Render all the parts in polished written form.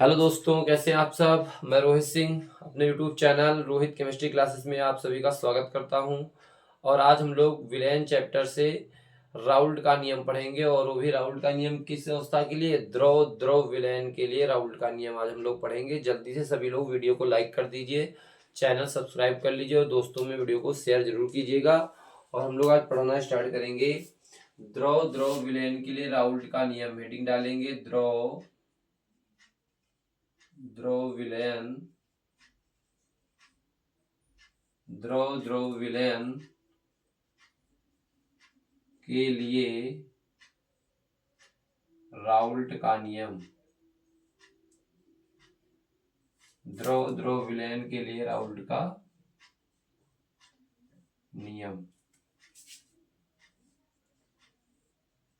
Hello दोस्तों, कैसे हैं आप सब। मैं रोहित सिंह अपने YouTube channel Rohit chemistry classes में आप सभी का स्वागत करता हूं। और आज हम लोग विलेन चैप्टर से राउल्ट का नियम पढ़ेंगे, और वो भी राउल्ट का नियम किस अवस्था के लिए, द्रव द्रव विलेन के लिए राउल्ट का नियम आज हम लोग पढ़ेंगे। जल्दी से सभी लोग वीडियो को लाइक कर दीजिए, चैनल सब्सक्राइब कर लीजिए और दोस्तों में वीडियो को शेयर जरूर कीजिएगा। और हम लोग आज पढ़ना स्टार्ट करेंगे द्रव द्रव विलेन के लिए राउल्ट का नियम। हेडिंग डालेंगे द्रव द्रव विलयन द्रव द्रव विलयन के लिए राउल्ट का नियम। द्रव द्रव विलयन के लिए राउल्ट का नियम।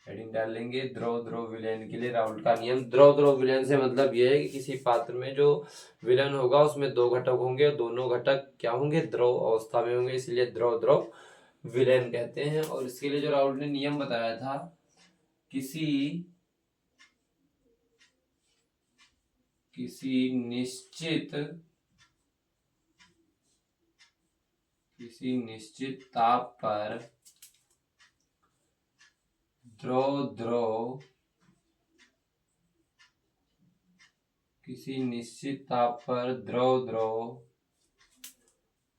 हेडिंग डाल लेंगे द्रव द्रव विलयन के लिए राउल्ट का नियम। द्रव द्रव विलयन से मतलब यह है कि किसी पात्र में जो विलयन होगा उसमें दो घटक होंगे और दोनों घटक क्या होंगे, द्रव अवस्था में होंगे, इसलिए द्रव द्रव विलयन कहते हैं। और इसके लिए जो राउल्ट ने नियम बताया था, किसी निश्चित ताप पर द्रव द्रव किसी निश्चित ताप पर द्रव द्रव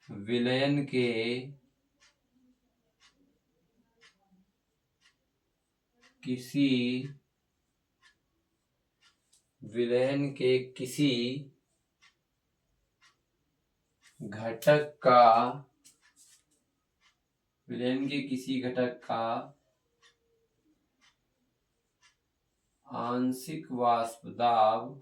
विलयन के किसी घटक का आंशिक वाष्प दाब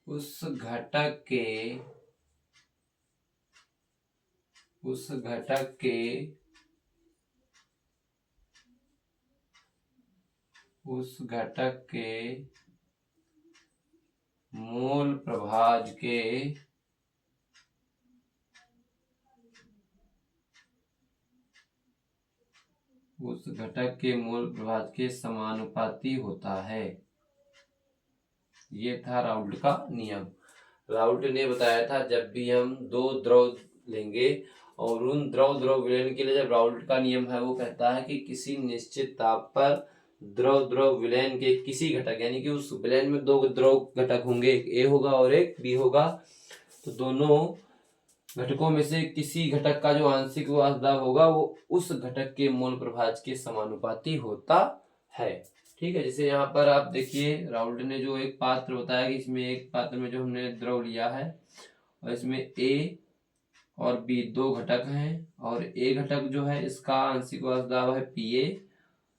उस घटक के मूल प्रभाज के समानुपाती होता है। ये था राउल्ट का नियम। राउल्ट ने बताया था जब भी हम दो द्रव लेंगे और उन द्रव द्रव विलयन के लिए जब राउल्ट का नियम है वो कहता है कि किसी निश्चित ताप पर द्रव द्रव विलयन के किसी घटक, यानी कि उस विलयन में दो द्रव घटक होंगे, एक ए होगा और एक बी होगा, तो दोनों घटकों में से किसी घटक का जो आंशिक वाष्प दाब होगा वो उस घटक के मोल प्रभाज के समानुपाती होता है। ठीक है, जैसे यहाँ पर आप देखिए राउल्ट ने जो एक पात्र बताया कि इसमें एक पात्र में जो हमने द्रव लिया है और इसमें ए और बी दो घटक हैं, और ए घटक जो है इसका आंशिक वाष्प दाब है पीए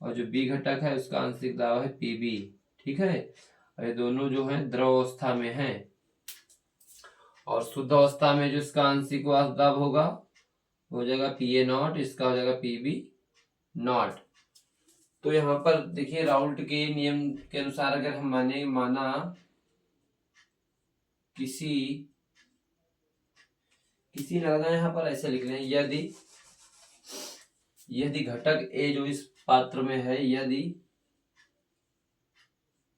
और जो बी घटक है उसका आंशिक दाब है पीबी। ठीक है, और ये दोनों जो है द्रव अवस्था में हैं, और शुद्ध अवस्था में जो इसका आंशिक वाष्प दाब होगा हो जाएगा पीए नॉट, इसका हो जाएगा पीबी नॉट। तो यहाँ पर देखिए राउल्ट के नियम के अनुसार अगर हम माना किसी लगाना, यहाँ पर ऐसे लिख लें, यदि घटक ए जो इस पात्र में है,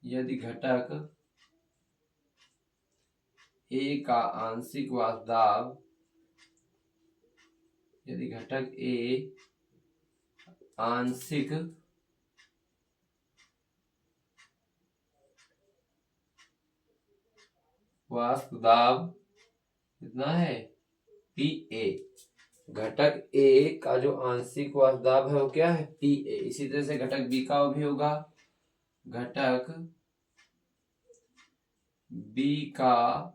यदि घटक ए का आंशिक वाष्प दाब, यदि घटक ए आंशिक वाष्प दाब कितना है, पी ए, घटक ए का जो आंशिक वाष्प दाब है वो क्या है, पी ए। इसी तरह से घटक बी का भी होगा, घटक बी का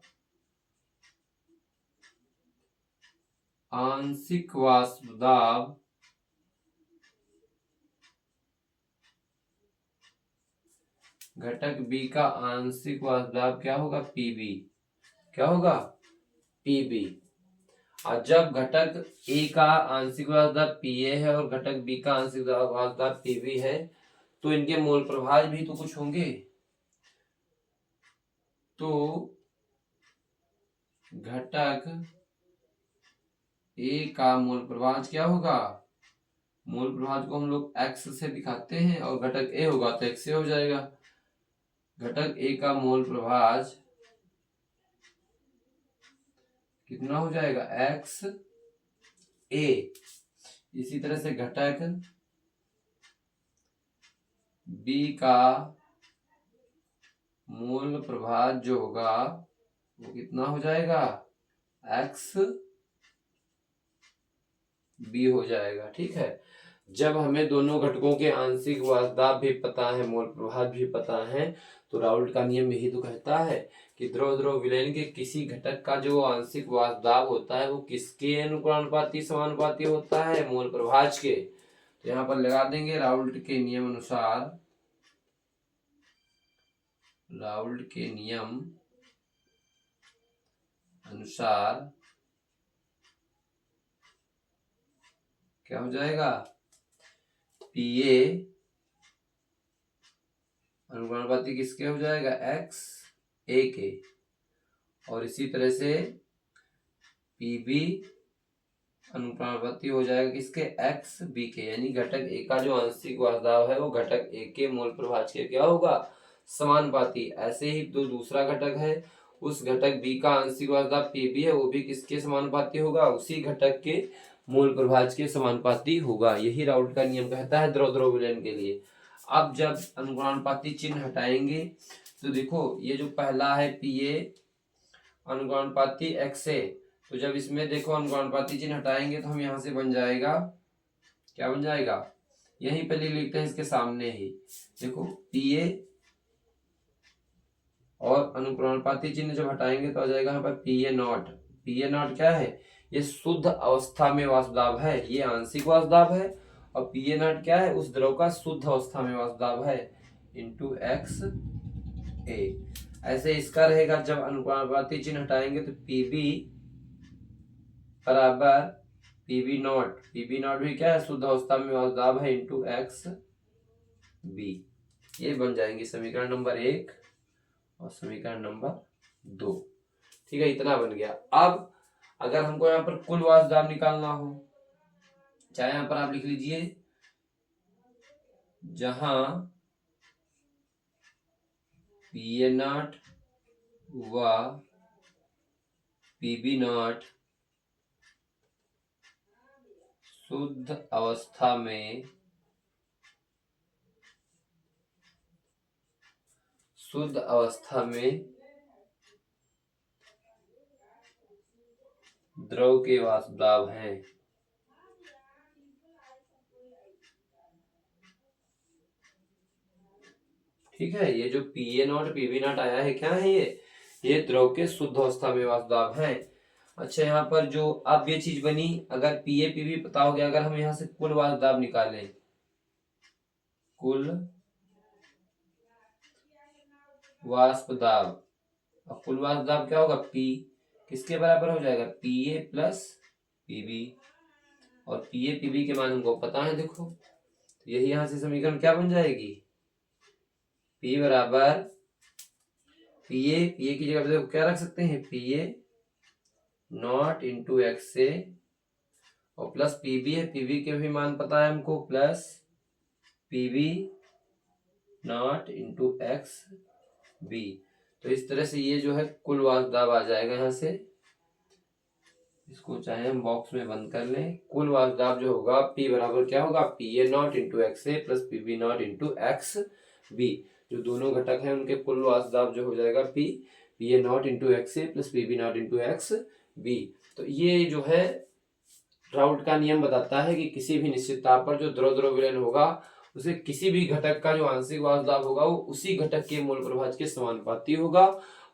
आंशिक वाष्प दाब क्या होगा, पीबी। क्या होगा, पीबी। और जब घटक ए का आंशिक वाष्प दाब पीए है और घटक बी का आंशिक वाष्प दाब पीबी है, तो इनके मोल प्रभाज भी तो कुछ होंगे। तो घटक ए का मोल प्रभाज क्या होगा, मूल प्रभाज को हम लोग x से दिखाते हैं और घटक a होगा तो x से हो जाएगा। घटक a का मूल प्रभाज कितना हो जाएगा x a। इसी तरह से घटक b का मूल प्रभाज जो होगा वो कितना हो जाएगा x b हो जाएगा। ठीक है, जब हमें दोनों घटकों के आंशिक वास्तव भी पता है, मूल प्रभाज भी पता है, तो राउल्ट का नियम यही तो कहता है कि द्रव द्रव विलयन के किसी घटक का जो आंशिक वास्तव होता है वो किसके अनुपाती समानुपाती होता है, मूल प्रभाज के। तो यहाँ पर लगा देंगे राउल्ट के नियम अनुसार, राउल्ट के नियम अनुसार क्या हो जाएगा, पीए अनुपाती किसके हो जाएगा x a के, और इसी तरह से पीबी अनुपाती हो जाएगा किसके x b के, यानी घटक a का जो आंशिक वास्तव है वो घटक a के मूल प्रभाज के क्या होगा समानुपाती। ऐसे ही जो दूसरा घटक है उस घटक b का आंशिक वास्तव pb है वो भी किसके समानुपाती होगा, उसी घटक के मूल प्रभाज के समानुपाती होगा। यही राउल्ट का नियम कहता है द्रव द्रव विलयन के लिए। अब जब अनुपाती चिन्ह हटाएंगे तो देखो ये जो पहला है पीए अनुपाती x से, तो जब इसमें देखो अनुपाती चिन्ह हटाएंगे तो हम यहाँ से बन जाएगा, क्या बन जाएगा, यहीं पे लिखते हैं इसके सामने ही, देखो पीए और अनुपाती चिन्ह जब हटाएंगे तो आ जाएगा यहाँ पर पीए नॉट। पीए नॉट क्या है, ये शुद्ध अवस्था में वास्तव है, ये आंशिक वास्तव है, और पीए नॉट क्या है, उस द्रव का शुद्ध अवस्था में वास्तव है, इंटू एक्स ए। ऐसे इसका रहेगा, जब अनुपाती चिन्ह हटाएंगे तो पीबी बराबर पीबी नॉट, पीबी नॉट भी क्या है शुद्ध अवस्था में वास्तव है, इंटू एक्स बी। ये बन जाएंगे समीकरण नंबर 1 और समीकरण नंबर 2। ठीक है, इतना बन गया। अब अगर हमको यहाँ पर कुल वास्तव निकालना हो, चाहे यहाँ पर आप लिख लीजिए जहां पीए नॉट व पीबी नॉट शुद्ध अवस्था में द्रव के वास्तव हैं। ठीक है, ये जो पीए नॉट पीबी नॉट आया है क्या है, ये द्रव के शुद्ध अवस्था में वास्तव है। अच्छा, यहाँ पर जो अब ये चीज बनी, अगर पीए पीबी पता हो गया, अगर हम यहाँ से कुल वास्तव निकालें, कुल वाष्प दाब, अब कुल वाष्प दाब क्या होगा, पी किसके बराबर हो जाएगा, पीए प्लस पीबी, और पीए पीबी के मान हमको पता है। देखो तो यही यहां से समीकरण क्या बन जाएगी, पी बराबर पीए, पीए की जगह पे देखो क्या रख सकते हैं, पीए नॉट इंटू एक्स से, और प्लस पीबी है, पीबी के भी मान पता है हमको, plus PB not into X B. तो इस तरह से ये जो है कुल वाष्प दाब आ जाएगा। यहाँ से इसको चाहे हम बॉक्स में बंद कर लें, कुल वाष्प दाब जो होगा P बराबर क्या होगा, PA naught into X A plus PB not into X B. जो दोनों घटक हैं उनके कुल वाष्प दाब जो हो जाएगा PA naught into X A plus PB not into X B. तो ये जो है राउल्ट का नियम बताता है कि किसी भी निश्चित ताप पर जो द्रव द्रव विलयन होगा उसे किसी भी घटक का जो आंशिक वाष्प दाब होगा वो उसी घटक के मूल प्रभाज के समानुपाती होगा।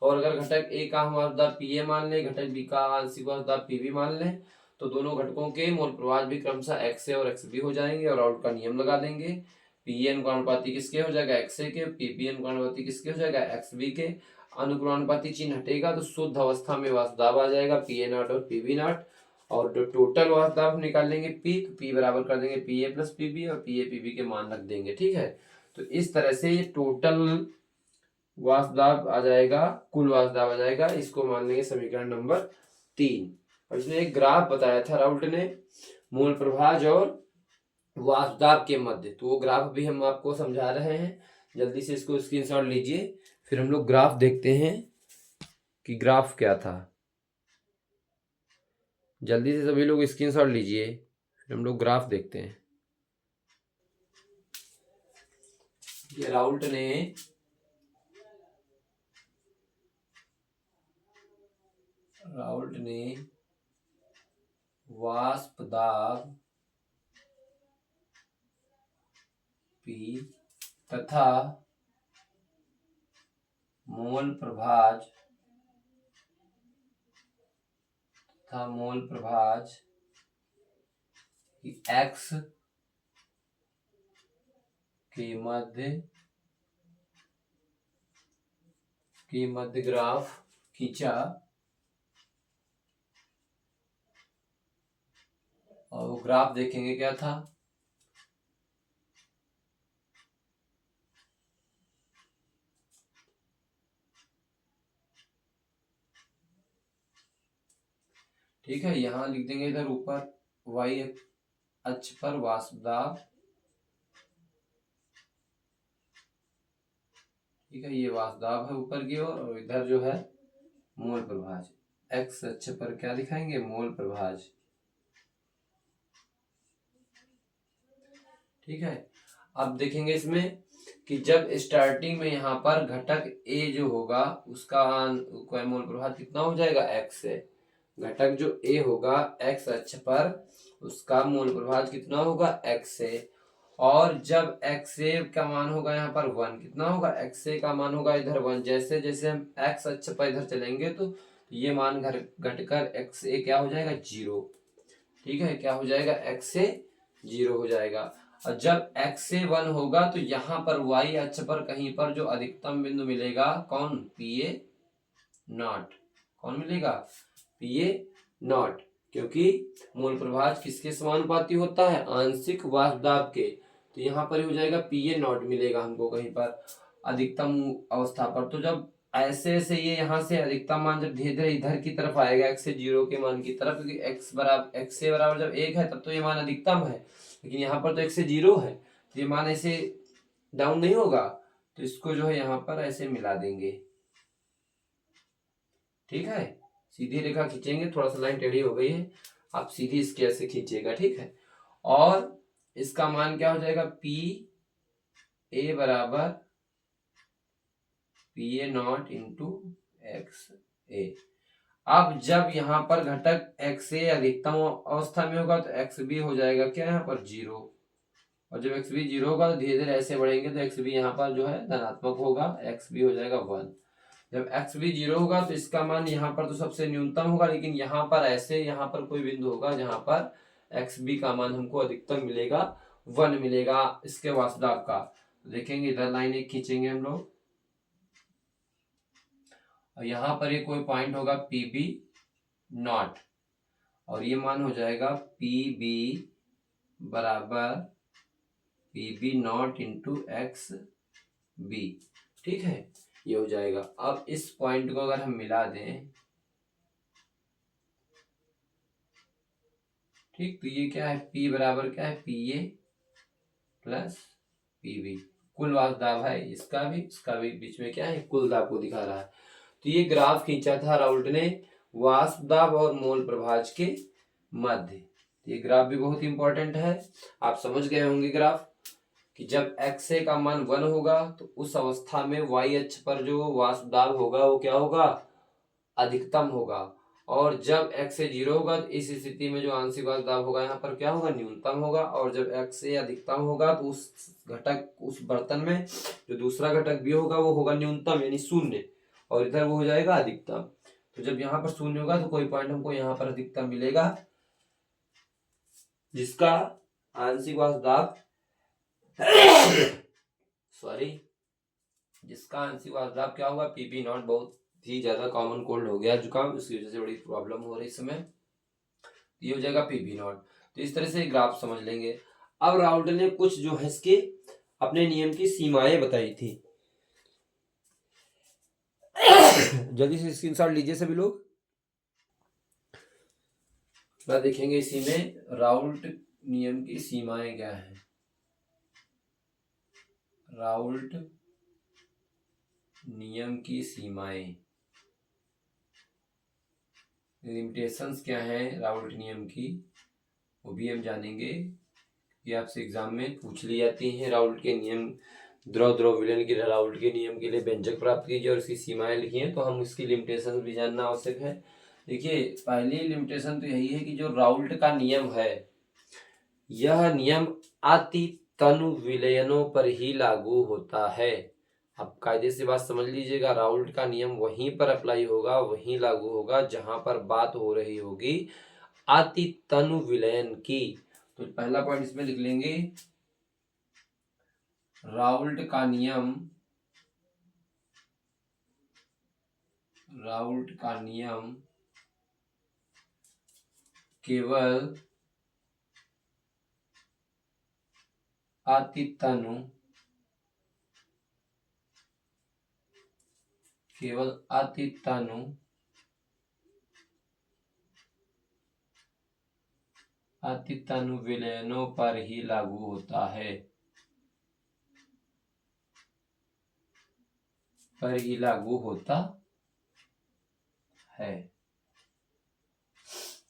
और अगर घटक ए का हम वाष्प दाब पीए मान लें, घटक बी का आंशिक वाष्प दाब पीबी मान लें, तो दोनों घटकों के मूल प्रभाज भी क्रमशः एक्स ए और एक्स बी हो जाएंगे, और राउल्ट का नियम लगा देंगे। पीए अनुपाती किसके हो जाएगा, एक्स ए के, पीबी अनुपाती किसके हो जाएगा, एक्स बी के। अनुपाती चिन्ह हटेगा तो शुद्ध अवस्था में वाष्प दाब आ जाएगा पीए नॉट और पीबी नॉट, और जो टोटल वाष्प दाब निकालेंगे पी, तो पी बराबर कर देंगे पीए प्लस पीबी, और पीए पीबी के मान रख देंगे। ठीक है, तो इस तरह से ये टोटल वाष्प दाब आ जाएगा, कुल वाष्प दाब आ जाएगा, इसको मान लेंगे समीकरण नंबर 3। और इसने एक ग्राफ बताया था राउल्ट ने, मूल प्रभाज और वाष्प दाब के मध्य। तो वो ग्राफ भी हम आपको समझा रहे हैं, जल्दी से इसको स्क्रीनशॉट लीजिए, फिर हम लोग ग्राफ देखते हैं कि ग्राफ क्या था। जल्दी से सभी लोग स्क्रीनशॉट लीजिए, फिर हम लोग ग्राफ देखते हैं। ये राउल्ट ने वाष्प दाब P तथा मोल प्रभाज x के मध्य ग्राफ खींचा, और वो ग्राफ देखेंगे क्या था। ठीक है, यहां लिख देंगे इधर ऊपर y अक्ष पर वाष्प दाब, ठीक है, ये वाष्प दाब है ऊपर की ओर, और इधर जो है मोल प्रभाज। x अक्ष पर क्या दिखाएंगे, मोल प्रभाज। ठीक है, अब देखेंगे इसमें कि जब स्टार्टिंग में यहाँ पर घटक A जो होगा उसका मोल प्रभाज कितना हो जाएगा, x से। घटक जो A होगा x अक्ष पर, उसका मोल प्रभाज कितना होगा, x से। और जब XA का मान होगा यहाँ पर 1, कितना होगा, XA का मान होगा इधर 1। जैसे जैसे हम x अक्ष पर इधर चलेंगे तो ये मान घटकर XA क्या हो जाएगा, 0। ठीक है, क्या हो जाएगा, XA 0 हो जाएगा। और जब XA 1 होगा तो यहाँ पर y अक्ष पर कहीं पर जो अधिकतम बिंदु मिलेगा, कौन, PA नॉट। कौन मिलेगा, PA नॉट, क्योंकि मूल प्रभाज किसके समानुपाती होता है, आंशिक वाष्प दाब के। तो यहाँ पर हो जाएगा PA नॉट मिलेगा हमको कहीं पर अधिकतम अवस्था पर। तो जब ऐसे ऐसे ये यहाँ से अधिकतम मान जब धीरे धीरे इधर की तरफ आएगा, x से 0 के मान की तरफ, क्योंकि x से बराबर जब 1 है तब तो ये मान अधिकतम है, लेकिन यहाँ पर तो x से 0 है, तो ये मान ऐसे डाउन नहीं होगा। तो इसको जो है यहाँ पर ऐसे मिला देंगे। ठीक है, सीधी रेखा खींचेंगे, थोड़ा सा लाइन टेढ़ी हो गई है, आप सीधी इसके ऐसे खींचिएगा। ठीक है, और इसका मान क्या हो जाएगा, PA बराबर PA नॉट इंटू XA। अब जब यहाँ पर घटक XA अधिकतम अवस्था में होगा तो XB हो जाएगा क्या, यहाँ पर 0। और जब XB 0 होगा तो धीरे धीरे ऐसे बढ़ेंगे तो XB यहाँ पर जो है धनात्मक होगा, XB हो जाएगा 1। जब XB 0 होगा तो इसका मान यहाँ पर तो सबसे न्यूनतम होगा, लेकिन यहाँ पर ऐसे यहाँ पर कोई बिंदु होगा जहां पर XB का मान हमको अधिकतम मिलेगा, 1 मिलेगा इसके वाष्प दाब का। देखेंगे इधर लाइन एक खींचेंगे हम लोग, और यहाँ पर ये कोई पॉइंट होगा PB नॉट, और ये मान हो जाएगा PB बराबर PB नॉट इंटू XB। ठीक है, ये हो जाएगा। अब इस पॉइंट को अगर हम मिला दें, ठीक, तो ये क्या है, P बराबर क्या है, PA प्लस PB। कुल वाष्प दाब है इसका भी बीच में क्या है, कुल दाब को दिखा रहा है। तो ये ग्राफ खींचा था राउल्ट ने वाष्प दाब और मोल प्रभाज के मध्य। ये ग्राफ भी बहुत इंपॉर्टेंट है, आप समझ गए होंगे ग्राफ कि जब XA का मान 1 होगा तो उस अवस्था में y अक्ष पर जो वाष्प दाब होगा वो क्या होगा, अधिकतम होगा। और जब XA 0 होगा तो इस स्थिति में जो आंशिक वाष्प दाब होगा यहाँ पर क्या होगा, न्यूनतम होगा। और जब XA अधिकतम होगा तो उस बर्तन में जो दूसरा घटक भी होगा वो होगा न्यूनतम यानी 0, और इधर वो हो जाएगा अधिकतम। तो जब यहाँ पर 0 होगा तो कोई पॉइंट हमको यहाँ पर अधिकतम मिलेगा जिसका आंशिक वाष्प दाब जिसका आंशिक वाष्प दाब क्या होगा, PB नॉट। बहुत ही ज्यादा कॉमन कोल्ड हो गया जुकाम, उसकी वजह से बड़ी प्रॉब्लम हो रही इस समय। ये हो जाएगा PB नॉट। तो इस तरह से ग्राफ समझ लेंगे। अब राउल्ट ने कुछ जो है इसके अपने नियम की सीमाएं बताई थी। जल्दी से स्क्रीनशॉट लीजिए सभी लोग। देखेंगे इसी में राउल्ट नियम की सीमाएं क्या हैं? राउल्ट नियम की सीमाएं, लिमिटेशंस क्या हैं राउल्ट नियम की, वो भी हम जानेंगे। ये आपसे एग्जाम में पूछ ली जाती हैं। राउल्ट के नियम, द्रव द्रव विलयन के राउल्ट के नियम के लिए व्यंजक प्राप्त कीजिए और इसकी सीमाएं लिखिए। तो हम इसकी लिमिटेशन भी जानना आवश्यक है। देखिए, पहली लिमिटेशन तो यही है कि जो राउल्ट का नियम है, यह नियम अति तनु विलयनों पर ही लागू होता है। अब कायदे से बात समझ लीजिएगा, राउल्ट का नियम वहीं पर अप्लाई होगा, वहीं लागू होगा जहां पर बात हो रही होगी अति तनु विलयन की। तो पहला पॉइंट इसमें लिख लेंगे, राउल्ट का नियम, राउल्ट का नियम केवल अति तनु, केवल अति तनु अति तनु विलयनों पर ही लागू होता है, पर ही लागू होता है।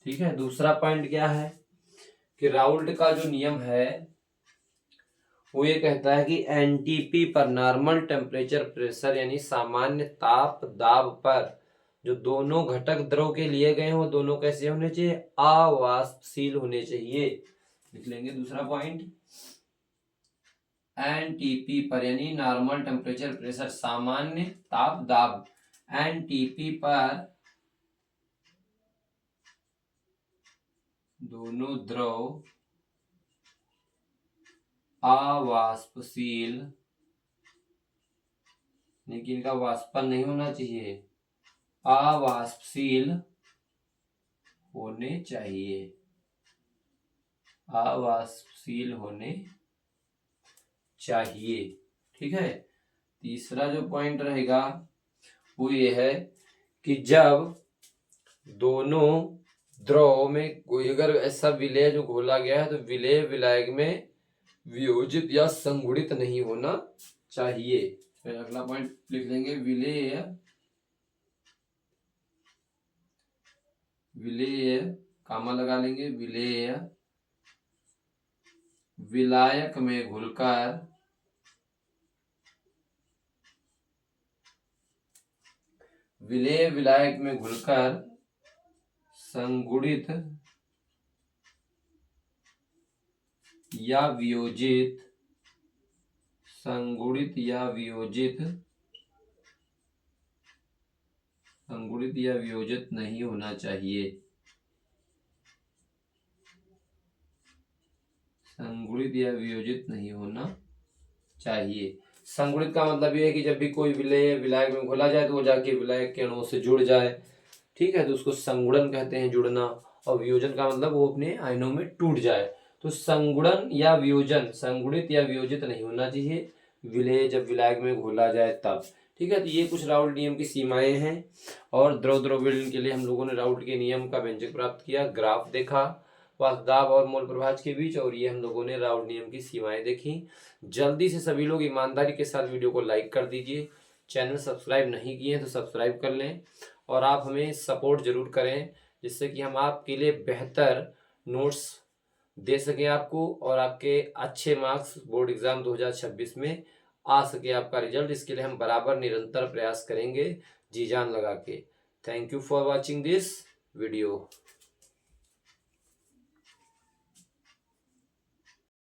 ठीक है। दूसरा पॉइंट क्या है कि राउल्ट का जो नियम है वो ये कहता है कि एनटीपी पर, नॉर्मल टेम्परेचर प्रेशर यानी सामान्य ताप दाब पर, जो दोनों घटक द्रव के लिए गए हैं वो दोनों कैसे होने चाहिए? अवाष्पशील होने चाहिए। लिख लेंगे दूसरा पॉइंट, एनटीपी पर यानी नॉर्मल टेम्परेचर प्रेशर, सामान्य ताप दाब, एनटीपी पर दोनों द्रव अवाष्पशील, लेकिन इनका वाष्पन नहीं होना चाहिए, अवाष्पशील होने चाहिए, अवाष्पशील होने चाहिए। ठीक है। तीसरा जो पॉइंट रहेगा वो ये है कि जब दोनों द्रव में कोई अगर ऐसा विलेय जो घोला गया है तो विलेय विलायक में वियोजित या संगुणित नहीं होना चाहिए। फिर अगला पॉइंट लिख लेंगे, विलेय, विलेय कामा लगा लेंगे, विलेय विलायक में घुलकर, विलेय विलायक में घुलकर संगुणित या वियोजित, संगुणित या वियोजित, संगुणित या वियोजित नहीं होना चाहिए, संगुणित या वियोजित नहीं होना चाहिए। संगुणित का मतलब ये है कि जब भी कोई विलेय विलायक में घोला जाए तो वो जाके विलायक के अणुओं से जुड़ जाए। ठीक है। तो उसको संगुणन कहते हैं, जुड़ना। और वियोजन का मतलब वो अपने आयनों में टूट जाए। तो संगुणन या वियोजन, संगुणित या वियोजित नहीं होना चाहिए विलेय जब विलायक में घोला जाए तब। ठीक है। तो ये कुछ राउल्ट नियम की सीमाएं हैं। और द्रव द्रव विलयन के लिए हम लोगों ने राउल्ट के नियम का व्यंजक प्राप्त किया, ग्राफ देखा वाष्प दाब और मोल प्रभाज के बीच, और ये हम लोगों ने राउल्ट नियम की सीमाएं देखी। जल्दी से सभी लोग ईमानदारी के साथ वीडियो को लाइक कर दीजिए। चैनल सब्सक्राइब नहीं किए तो सब्सक्राइब कर लें और आप हमें सपोर्ट जरूर करें, जिससे कि हम आपके लिए बेहतर नोट्स दे सकें आपको, और आपके अच्छे मार्क्स बोर्ड एग्जाम 2026 में आ सके आपका रिजल्ट। इसके लिए हम बराबर निरंतर प्रयास करेंगे जी जान लगा के। Thank you for watching this video.